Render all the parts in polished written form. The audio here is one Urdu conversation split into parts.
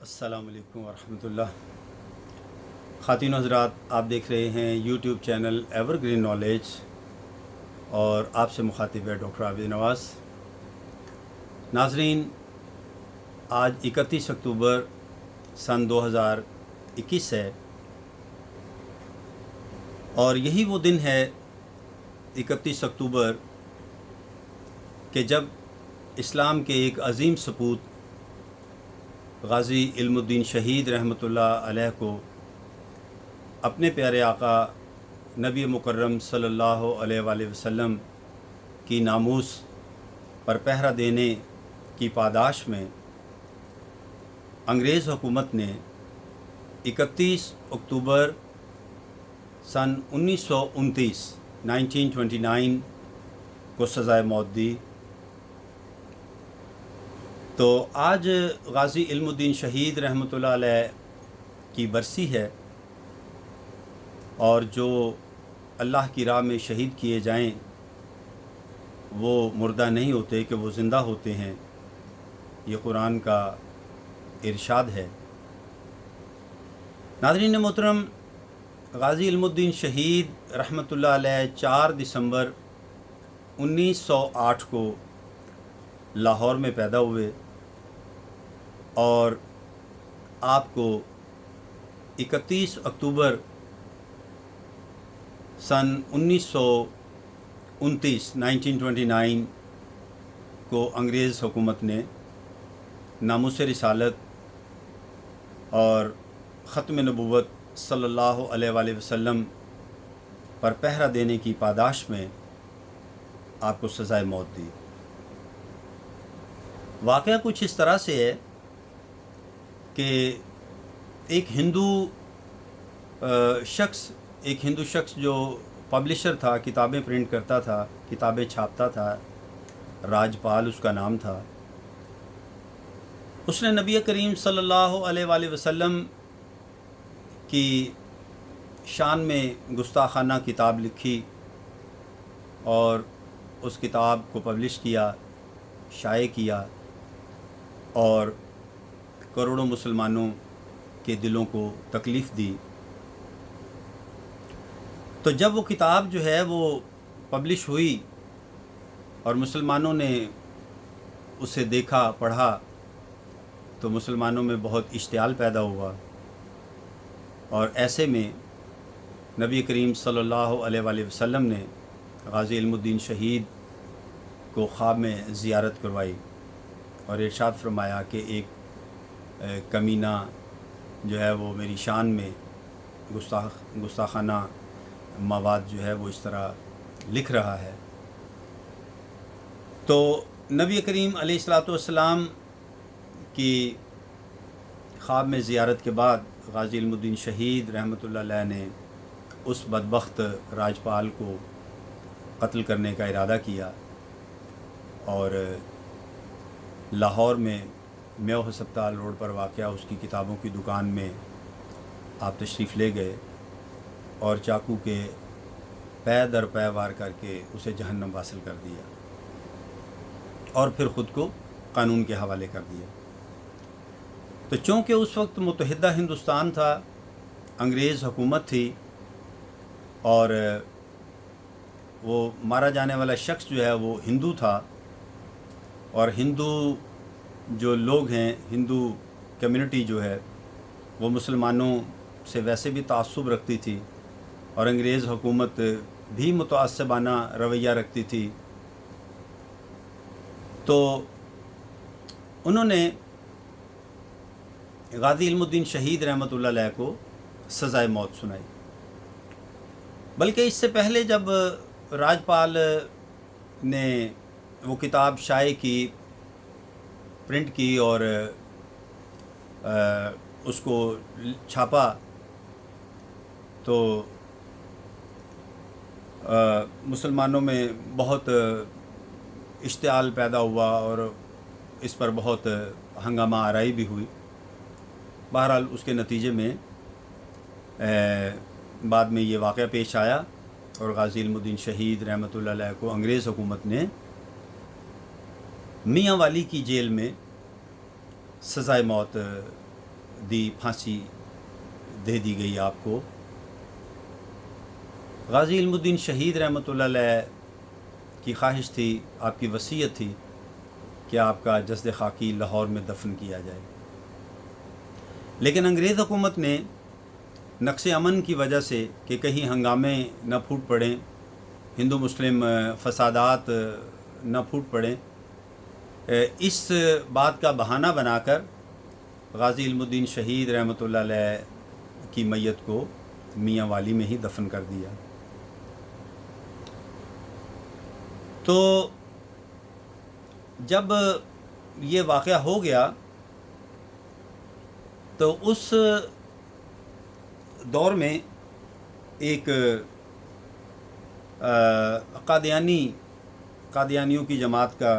السلام علیکم ورحمۃ اللہ۔ خواتین و حضرات، آپ دیکھ رہے ہیں YouTube channel ever green knowledge اور آپ سے مخاطب ہے ڈاکٹر عابد نواز۔ ناظرین، آج 31 اکتوبر سن 2021 ہے اور یہی وہ دن ہے 31 اکتوبر کہ جب اسلام کے ایک عظیم سپوت غازی علم الدین شہید رحمۃ اللہ علیہ کو اپنے پیارے آقا نبی مکرم صلی اللہ علیہ وآلہ وسلم کی ناموس پر پہرہ دینے کی پاداش میں انگریز حکومت نے 31 اکتوبر سن 1929 کو سزائے موت دی۔ تو آج غازی علم الدین شہید رحمۃ اللہ علیہ کی برسی ہے، اور جو اللہ کی راہ میں شہید کیے جائیں وہ مردہ نہیں ہوتے کہ وہ زندہ ہوتے ہیں، یہ قرآن کا ارشاد ہے۔ ناظرین محترم، غازی علم الدین شہید رحمۃ اللہ علیہ 4 دسمبر 1908 کو لاہور میں پیدا ہوئے اور آپ کو 31 اکتوبر سن 1929 کو انگریز حکومت نے ناموس رسالت اور ختم نبوت صلی اللہ علیہ وآلہ وسلم پر پہرہ دینے کی پاداش میں آپ کو سزائے موت دی۔ واقعہ کچھ اس طرح سے ہے کہ ایک ہندو شخص جو پبلشر تھا، کتابیں پرنٹ کرتا تھا، کتابیں چھاپتا تھا، راجپال اس کا نام تھا، اس نے نبی کریم صلی اللہ علیہ وآلہ وسلم کی شان میں گستاخانہ کتاب لکھی اور اس کتاب کو پبلش کیا، شائع کیا اور کروڑوں مسلمانوں کے دلوں کو تکلیف دی۔ تو جب وہ کتاب جو ہے وہ پبلش ہوئی اور مسلمانوں نے اسے دیکھا، پڑھا، تو مسلمانوں میں بہت اشتعال پیدا ہوا، اور ایسے میں نبی کریم صلی اللہ علیہ وآلہ وسلم نے غازی علم الدین شہید کو خواب میں زیارت کروائی اور ارشاد فرمایا کہ ایک کمینہ جو ہے وہ میری شان میں گستاخانہ مواد جو ہے وہ اس طرح لکھ رہا ہے۔ تو نبی کریم علیہ الصلوۃ والسلام کی خواب میں زیارت کے بعد غازی علم الدین شہید رحمۃ اللہ علیہ نے اس بدبخت راجپال کو قتل کرنے کا ارادہ کیا اور لاہور میں میو ہسپتال روڈ پر واقع اس کی کتابوں کی دکان میں آپ تشریف لے گئے اور چاقو کے پے در پے وار کر کے اسے جہنم واصل کر دیا اور پھر خود کو قانون کے حوالے کر دیا۔ تو چونکہ اس وقت متحدہ ہندوستان تھا، انگریز حکومت تھی، اور وہ مارا جانے والا شخص جو ہے وہ ہندو تھا، اور ہندو جو لوگ ہیں، ہندو کمیونٹی جو ہے وہ مسلمانوں سے ویسے بھی تعصب رکھتی تھی اور انگریز حکومت بھی متعصبانہ رویہ رکھتی تھی، تو انہوں نے غازی علم الدین شہید رحمۃ اللہ علیہ کو سزائے موت سنائی۔ بلکہ اس سے پہلے جب راجپال نے وہ کتاب شائع کی، پرنٹ کی اور اس کو چھاپا، تو مسلمانوں میں بہت اشتعال پیدا ہوا اور اس پر بہت ہنگامہ آرائی بھی ہوئی۔ بہرحال اس کے نتیجے میں بعد میں یہ واقعہ پیش آیا اور غازی علم الدین شہید رحمۃ اللہ علیہ کو انگریز حکومت نے میاں والی کی جیل میں سزائے موت دی پھانسی دے دی گئی آپ کو۔ غازی علم الدین شہید رحمۃ اللہ علیہ کی خواہش تھی، آپ کی وصیت تھی کہ آپ کا جسد خاکی لاہور میں دفن کیا جائے، لیکن انگریز حکومت نے نقص امن کی وجہ سے کہ کہیں ہنگامے نہ پھوٹ پڑیں، ہندو مسلم فسادات نہ پھوٹ پڑیں، اس بات کا بہانہ بنا کر غازی علم الدین شہید رحمۃ اللہ علیہ کی میت کو میاں والی میں ہی دفن کر دیا۔ تو جب یہ واقعہ ہو گیا تو اس دور میں ایک قادیانیوں کی جماعت کا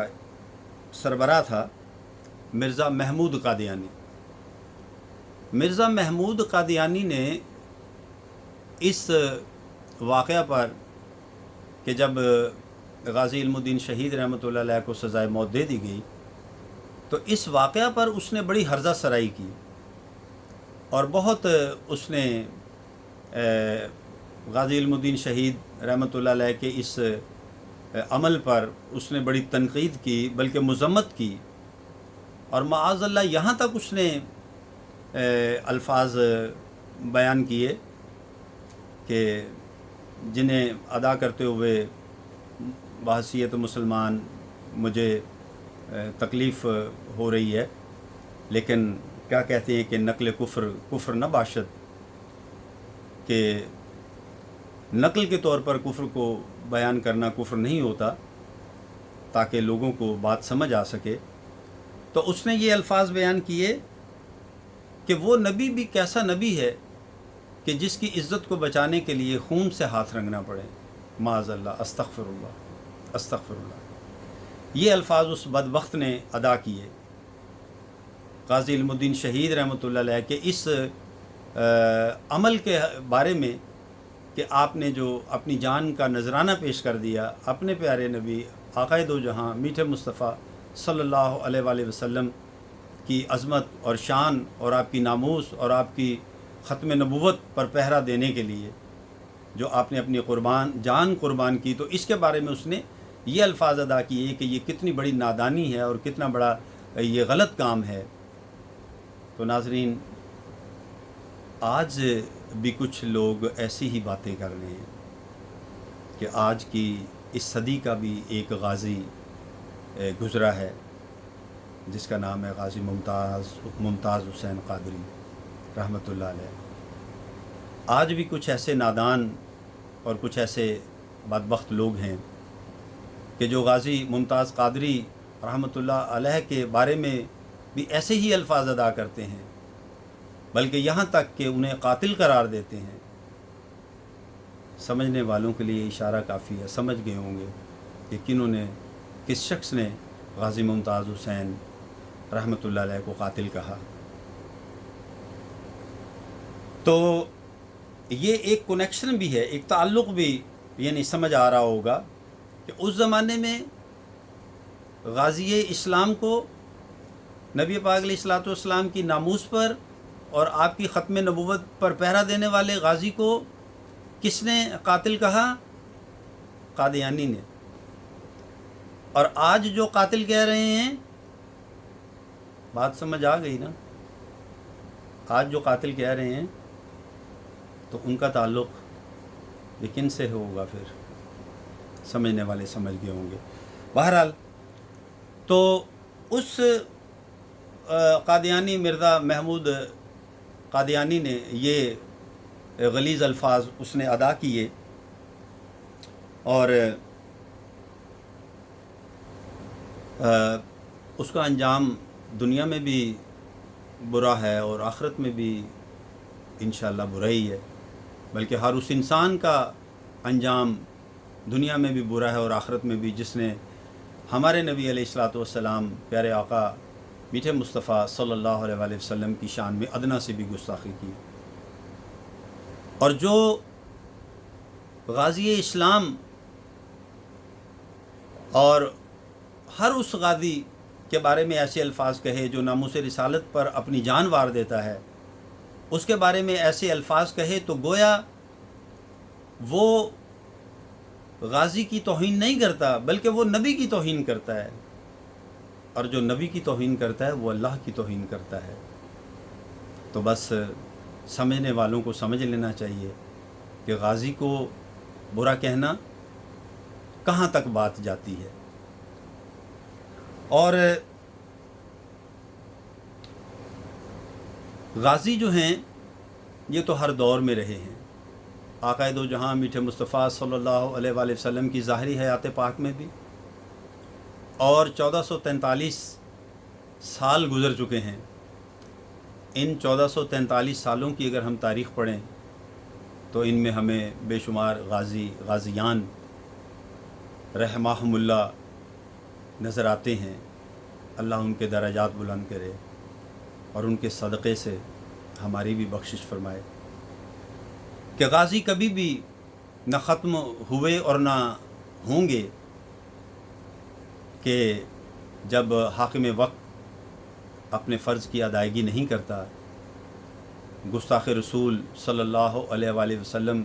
سربراہ تھا مرزا محمود قادیانی۔ مرزا محمود قادیانی نے اس واقعہ پر کہ جب غازی علم الدین شہید رحمۃ اللہ علیہ کو سزائے موت دے دی گئی تو اس واقعہ پر اس نے بڑی ہرزہ سرائی کی اور بہت اس نے غازی علم الدین شہید رحمۃ اللہ علیہ کے اس عمل پر اس نے بڑی تنقید کی، بلکہ مذمت کی، اور معاذ اللہ یہاں تک اس نے الفاظ بیان کیے کہ جنہیں ادا کرتے ہوئے بحیثیت مسلمان مجھے تکلیف ہو رہی ہے، لیکن کیا کہتے ہیں کہ نقل کفر نہ باشد، کہ نقل کے طور پر کفر کو بیان کرنا کفر نہیں ہوتا، تاکہ لوگوں کو بات سمجھ آ سکے۔ تو اس نے یہ الفاظ بیان کیے کہ وہ نبی بھی کیسا نبی ہے کہ جس کی عزت کو بچانے کے لیے خون سے ہاتھ رنگنا پڑے، معاذ اللہ، استغفر اللہ، استغفر اللہ۔ یہ الفاظ اس بدبخت نے ادا کیے غازی علم الدین شہید رحمۃ اللہ علیہ کے اس عمل کے بارے میں کہ آپ نے جو اپنی جان کا نذرانہ پیش کر دیا اپنے پیارے نبی آقائے دو جہاں میٹھے مصطفیٰ صلی اللہ علیہ وآلہ وسلم کی عظمت اور شان اور آپ کی ناموس اور آپ کی ختم نبوت پر پہرا دینے کے لیے جو آپ نے اپنی جان قربان کی، تو اس کے بارے میں اس نے یہ الفاظ ادا کیے کہ یہ کتنی بڑی نادانی ہے اور کتنا بڑا یہ غلط کام ہے۔ تو ناظرین، آج بھی کچھ لوگ ایسی ہی باتیں کر رہے ہیں کہ آج کی اس صدی کا بھی ایک غازی گزرا ہے جس کا نام ہے غازی ممتاز حسین قادری رحمۃ اللہ علیہ۔ آج بھی کچھ ایسے نادان اور کچھ ایسے بدبخت لوگ ہیں کہ جو غازی ممتاز قادری رحمۃ اللہ علیہ کے بارے میں بھی ایسے ہی الفاظ ادا کرتے ہیں، بلکہ یہاں تک کہ انہیں قاتل قرار دیتے ہیں۔ سمجھنے والوں کے لیے اشارہ کافی ہے، سمجھ گئے ہوں گے کہ کس شخص نے غازی ممتاز حسین رحمۃ اللہ علیہ کو قاتل کہا۔ تو یہ ایک کنیکشن بھی ہے، ایک تعلق بھی یعنی سمجھ آ رہا ہوگا کہ اس زمانے میں غازی اسلام کو نبی پاک علیہ الصلوۃ والسلام کی ناموس پر اور آپ کی ختم نبوت پر پہرا دینے والے غازی کو کس نے قاتل کہا؟ قادیانی نے۔ اور آج جو قاتل کہہ رہے ہیں، بات سمجھ آ گئی نا؟ آج جو قاتل کہہ رہے ہیں تو ان کا تعلق بھی کن سے ہوگا؟ پھر سمجھنے والے سمجھ گئے ہوں گے۔ بہرحال تو اس قادیانی مرزا محمود قادیانی نے یہ غلیظ الفاظ اس نے ادا کیے، اور اس کا انجام دنیا میں بھی برا ہے اور آخرت میں بھی انشاءاللہ برا ہی ہے، بلکہ ہر اس انسان کا انجام دنیا میں بھی برا ہے اور آخرت میں بھی جس نے ہمارے نبی علیہ الصلوۃ والسلام پیارے آقا میٹھے مصطفیٰ صلی اللہ علیہ وآلہ وسلم کی شان میں ادنا سے بھی گستاخی کی۔ اور جو غازی اسلام اور ہر اس غازی کے بارے میں ایسے الفاظ کہے جو ناموس رسالت پر اپنی جان وار دیتا ہے، اس کے بارے میں ایسے الفاظ کہے تو گویا وہ غازی کی توہین نہیں کرتا بلکہ وہ نبی کی توہین کرتا ہے، اور جو نبی کی توہین کرتا ہے وہ اللہ کی توہین کرتا ہے۔ تو بس سمجھنے والوں کو سمجھ لینا چاہیے کہ غازی کو برا کہنا کہاں تک بات جاتی ہے۔ اور غازی جو ہیں یہ تو ہر دور میں رہے ہیں، آقائے دو جہاں میٹھے مصطفیٰ صلی اللہ علیہ وآلہ وسلم کی ظاہری حیات پاک میں بھی، اور 1443 سال گزر چکے ہیں۔ ان 1443 سالوں کی اگر ہم تاریخ پڑھیں تو ان میں ہمیں بے شمار غازیان رحمہم اللہ نظر آتے ہیں۔ اللہ ان کے درجات بلند کرے اور ان کے صدقے سے ہماری بھی بخشش فرمائے کہ غازی کبھی بھی نہ ختم ہوئے اور نہ ہوں گے کہ جب حاکم وقت اپنے فرض کی ادائیگی نہیں کرتا، گستاخ رسول صلی اللہ علیہ وآلہ وسلم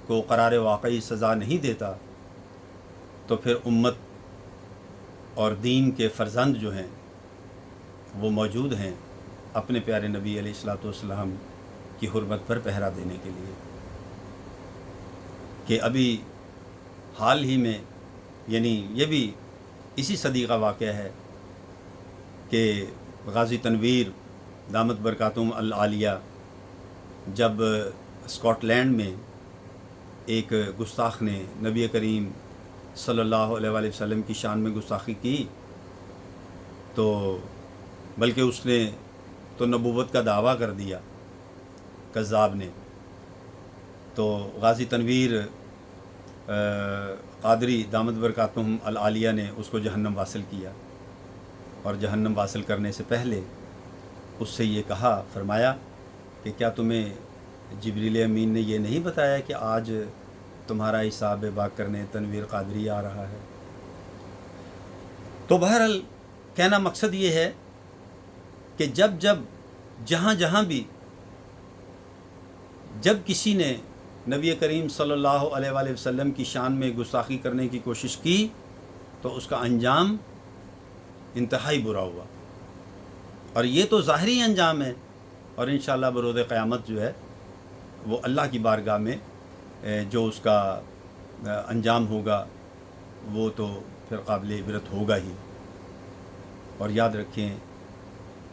کو قرار واقعی سزا نہیں دیتا، تو پھر امت اور دین کے فرزند جو ہیں وہ موجود ہیں اپنے پیارے نبی علیہ الصلوۃ والسلام کی حرمت پر پہرا دینے کے لیے۔ کہ ابھی حال ہی میں، یعنی یہ بھی اسی صدی کا واقعہ ہے کہ غازی تنویر دامت برکاتہم العالیہ جب اسکاٹ لینڈ میں ایک گستاخ نے نبی کریم صلی اللہ علیہ وآلہ وسلم کی شان میں گستاخی کی، تو بلکہ اس نے تو نبوت کا دعویٰ کر دیا کذاب نے، تو غازی تنویر قادری دامت برکاتہم العالیہ نے اس کو جہنم واصل کیا، اور جہنم واصل کرنے سے پہلے اس سے یہ کہا، فرمایا کہ کیا تمہیں جبریل امین نے یہ نہیں بتایا کہ آج تمہارا حساب باق کرنے تنویر قادری آ رہا ہے؟ تو بہرحال کہنا مقصد یہ ہے کہ جہاں بھی جب کسی نے نبی کریم صلی اللہ علیہ وآلہ وسلم کی شان میں گستاخی کرنے کی کوشش کی تو اس کا انجام انتہائی برا ہوا، اور یہ تو ظاہری انجام ہے، اور انشاءاللہ بروز قیامت جو ہے وہ اللہ کی بارگاہ میں جو اس کا انجام ہوگا وہ تو پھر قابل عبرت ہوگا ہی۔ اور یاد رکھیں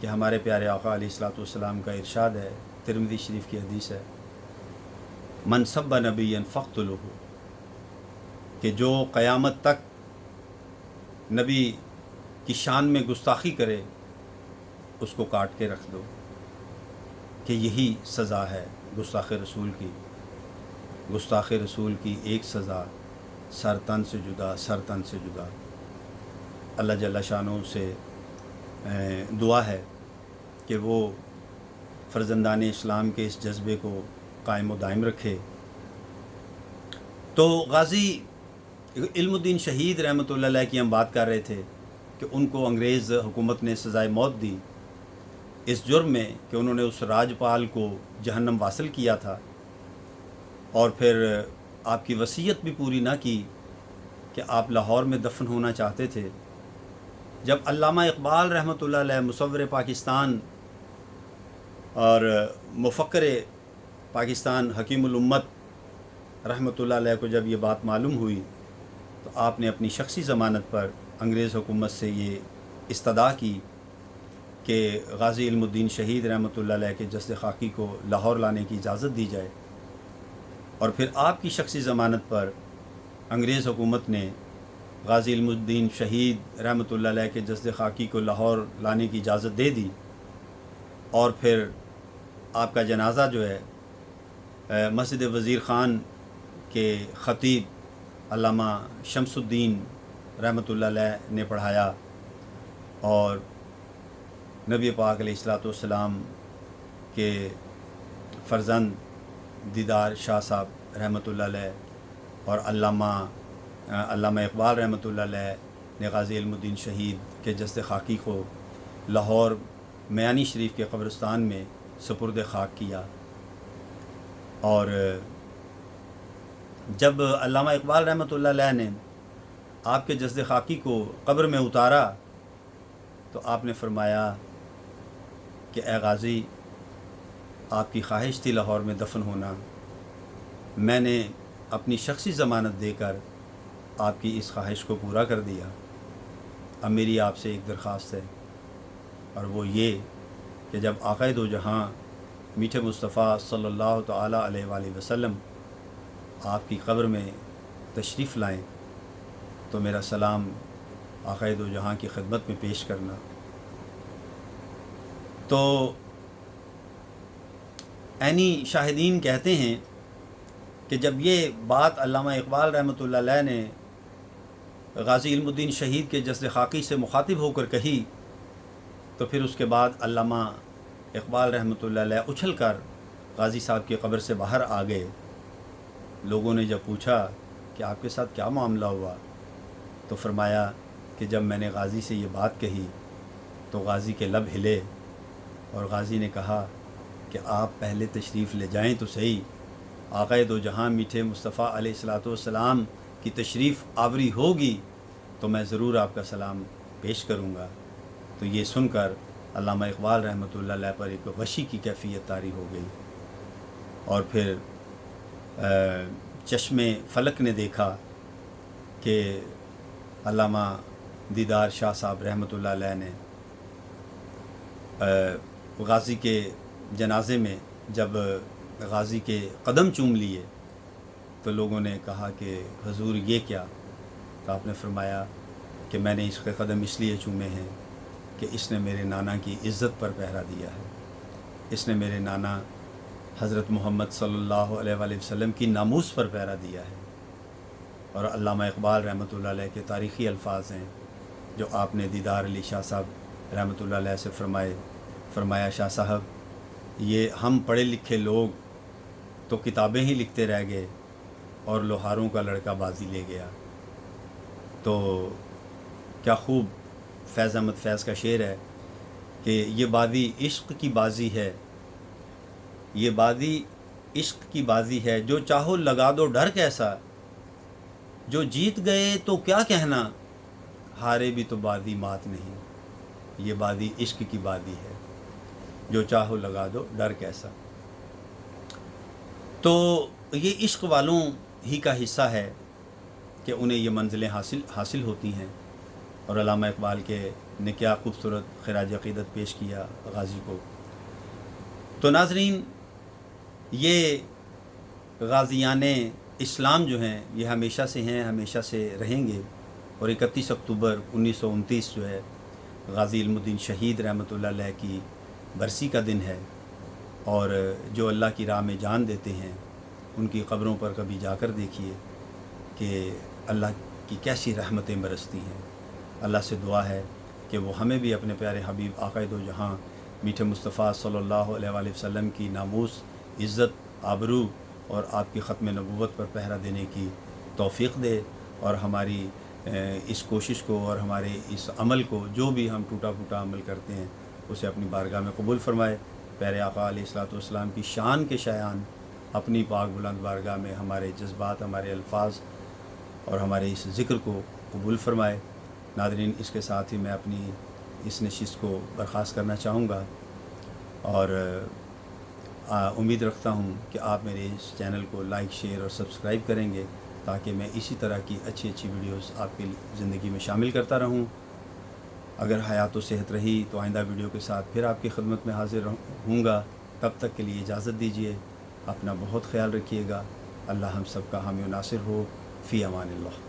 کہ ہمارے پیارے آقا علیہ الصلوۃ والسلام کا ارشاد ہے، ترمذی شریف کی حدیث ہے، من سب نبیا فاقتلوہ، کہ جو قیامت تک نبی کی شان میں گستاخی کرے اس کو کاٹ کے رکھ دو، کہ یہی سزا ہے گستاخ رسول کی۔ گستاخ رسول کی ایک سزا سر تن سے جدا، سر تن سے جدا۔ اللہ جل شانہ سے دعا ہے کہ وہ فرزندان اسلام کے اس جذبے کو قائم و دائم رکھے۔ تو غازی علم الدین شہید رحمۃ اللہ علیہ کی ہم بات کر رہے تھے کہ ان کو انگریز حکومت نے سزائے موت دی اس جرم میں کہ انہوں نے اس راجپال کو جہنم واصل کیا تھا، اور پھر آپ کی وصیت بھی پوری نہ کی کہ آپ لاہور میں دفن ہونا چاہتے تھے۔ جب علامہ اقبال رحمۃ اللہ علیہ مصور پاکستان اور مفکر پاکستان حکیم الامت رحمۃ اللہ علیہ کو جب یہ بات معلوم ہوئی تو آپ نے اپنی شخصی ضمانت پر انگریز حکومت سے یہ استدعا کی کہ غازی علم الدین شہید رحمۃ اللہ علیہ کے جسد خاکی کو لاہور لانے کی اجازت دی جائے، اور پھر آپ کی شخصی ضمانت پر انگریز حکومت نے غازی علم الدین شہید رحمۃ اللہ علیہ کے جسد خاکی کو لاہور لانے کی اجازت دے دی، اور پھر آپ کا جنازہ جو ہے مسجد وزیر خان کے خطیب علامہ شمس الدین رحمۃ اللہ علیہ نے پڑھایا، اور نبی پاک علیہ الصلوۃ والسلام کے فرزند دیدار شاہ صاحب رحمۃ اللہ علیہ اور علامہ اقبال رحمۃ اللہ علیہ نے غازی علم الدین شہید کے جسد خاکی کو لاہور میانی شریف کے قبرستان میں سپرد خاک کیا، اور جب علامہ اقبال رحمۃ اللہ علیہ نے آپ کے جسد خاکی کو قبر میں اتارا تو آپ نے فرمایا کہ اے غازی، آپ کی خواہش تھی لاہور میں دفن ہونا، میں نے اپنی شخصی ضمانت دے کر آپ کی اس خواہش کو پورا کر دیا۔ اب میری آپ سے ایک درخواست ہے، اور وہ یہ کہ جب آقا دو جہاں میٹھے مصطفیٰ صلی اللہ تعالیٰ علیہ وآلہ وسلم آپ کی قبر میں تشریف لائیں تو میرا سلام آقا دو جہاں کی خدمت میں پیش کرنا۔ تو عینی شاہدین کہتے ہیں کہ جب یہ بات علامہ اقبال رحمۃ اللہ علیہ نے غازی علم الدین شہید کے جسد خاکی سے مخاطب ہو کر کہی تو پھر اس کے بعد علامہ اقبال رحمۃ اللہ علیہ اچھل کر غازی صاحب کی قبر سے باہر آ گئے۔ لوگوں نے جب پوچھا کہ آپ کے ساتھ کیا معاملہ ہوا تو فرمایا کہ جب میں نے غازی سے یہ بات کہی تو غازی کے لب ہلے، اور غازی نے کہا کہ آپ پہلے تشریف لے جائیں تو صحیح، آقا دو جہاں میٹھے مصطفیٰ علیہ الصلاۃ والسلام کی تشریف آوری ہوگی تو میں ضرور آپ کا سلام پیش کروں گا۔ تو یہ سن کر علامہ اقبال رحمۃ اللہ علیہ پر ایک غشی کی کیفیت طاری ہو گئی، اور پھر چشم فلک نے دیکھا کہ علامہ دیدار شاہ صاحب رحمۃ اللہ علیہ نے غازی کے جنازے میں جب غازی کے قدم چوم لیے تو لوگوں نے کہا کہ حضور یہ کیا؟ تو آپ نے فرمایا کہ میں نے اس کے قدم اس لیے چومے ہیں کہ اس نے میرے نانا کی عزت پر پہرا دیا ہے، اس نے میرے نانا حضرت محمد صلی اللہ علیہ وآلہ وسلم کی ناموس پر پہرا دیا ہے۔ اور علامہ اقبال رحمۃ اللہ علیہ کے تاریخی الفاظ ہیں جو آپ نے دیدار علی شاہ صاحب رحمۃ اللہ علیہ سے فرمایا شاہ صاحب، یہ ہم پڑھے لکھے لوگ تو کتابیں ہی لکھتے رہ گئے اور لوہاروں کا لڑکا بازی لے گیا۔ تو کیا خوب فیض احمد فیض کا شعر ہے کہ یہ بازی عشق کی بازی ہے، یہ بازی عشق کی بازی ہے، جو چاہو لگا دو ڈر کیسا، جو جیت گئے تو کیا کہنا، ہارے بھی تو بازی مات نہیں، یہ بازی عشق کی بازی ہے، جو چاہو لگا دو ڈر کیسا۔ تو یہ عشق والوں ہی کا حصہ ہے کہ انہیں یہ منزلیں حاصل ہوتی ہیں، اور علامہ اقبال کے نے کیا خوبصورت خراج عقیدت پیش کیا غازی کو۔ تو ناظرین، یہ غازیان اسلام جو ہیں یہ ہمیشہ سے ہیں، ہمیشہ سے رہیں گے، اور 31 اکتوبر 1929 جو ہے غازی علم الدین شہید رحمۃ اللہ علیہ کی برسی کا دن ہے، اور جو اللہ کی راہ میں جان دیتے ہیں ان کی قبروں پر کبھی جا کر دیکھیے کہ اللہ کی کیسی رحمتیں برستی ہیں۔ اللہ سے دعا ہے کہ وہ ہمیں بھی اپنے پیارے حبیب آقا دو جہاں میٹھے مصطفیٰ صلی اللہ علیہ وآلہ وسلم کی ناموس، عزت، آبرو اور آپ کی ختم نبوت پر پہرا دینے کی توفیق دے، اور ہماری اس کوشش کو اور ہمارے اس عمل کو، جو بھی ہم ٹوٹا پھوٹا عمل کرتے ہیں، اسے اپنی بارگاہ میں قبول فرمائے۔ پیارے آقا علیہ الصلوۃ والسلام کی شان کے شایان اپنی پاک بلند بارگاہ میں ہمارے جذبات، ہمارے الفاظ اور ہمارے اس ذکر کو قبول فرمائے۔ ناظرین، اس کے ساتھ ہی میں اپنی اس نشست کو برخاست کرنا چاہوں گا، اور امید رکھتا ہوں کہ آپ میرے اس چینل کو لائک، شیئر اور سبسکرائب کریں گے تاکہ میں اسی طرح کی اچھی ویڈیوز آپ کی زندگی میں شامل کرتا رہوں۔ اگر حیات و صحت رہی تو آئندہ ویڈیو کے ساتھ پھر آپ کی خدمت میں حاضر ہوں گا۔ تب تک کے لیے اجازت دیجیے، اپنا بہت خیال رکھیے گا۔ اللہ ہم سب کا حامی و ناصر ہو۔ فی امان اللہ۔